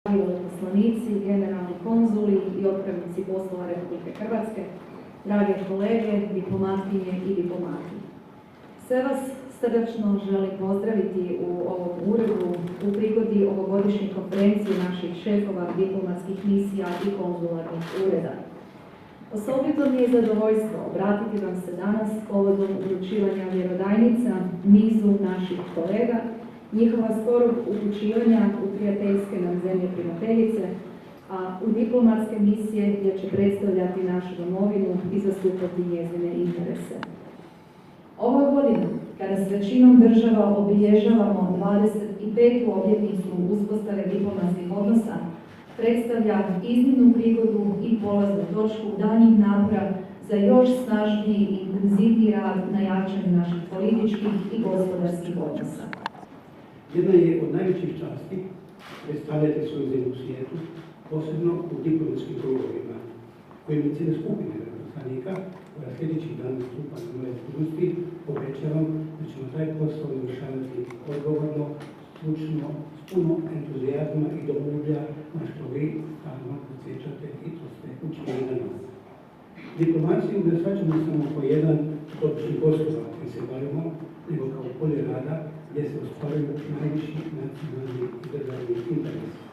Veleposlanici, generalni konzuli i otpravnici poslova Republike Hrvatske, drage kolege, diplomatkinje i diplomati. Sve vas srdačno želim pozdraviti u ovom uredu u prigodi ovogodišnje konferencije naših šefova diplomatskih misija i konzularnih ureda. Osobito mi je zadovoljstvo obratiti vam se danas povodom uručivanja vjerodajnica nizu naših kolega, njihova skorog upućivanja u prijateljske nam zemlje primateljice, a u diplomatske misije gdje će predstavljati našu domovinu i zastupati njezine interese. Ova godina, kada s većinom država obilježavamo 25. obljetnicu uspostave diplomatskih odnosa, predstavlja iznimnu prigodu i polaznu točku daljnjih napora za još snažniji i intenzivniji rad na jačanju naših političkih i gospodarskih odnosa. Jedna je od najvećih časti predstavljati svoju zemlju u svijetu, posebno u diplomatskim krugovima, kojim je cijela skupina veleposlanika koja sljedećih dana stupa na nove dužnosti. Obećavam da ćemo taj posao završavati odgovorno, stručno, s puno entuzijazma i domoljublja, na što vi stalno podsjećate i to ste učinili danas. Diplomaciju ne shvaćamo samo kao jedan od poslova koji se bavimo, nego kao polje rada gdje se ostvaruju najviši nacionalni i državni interes.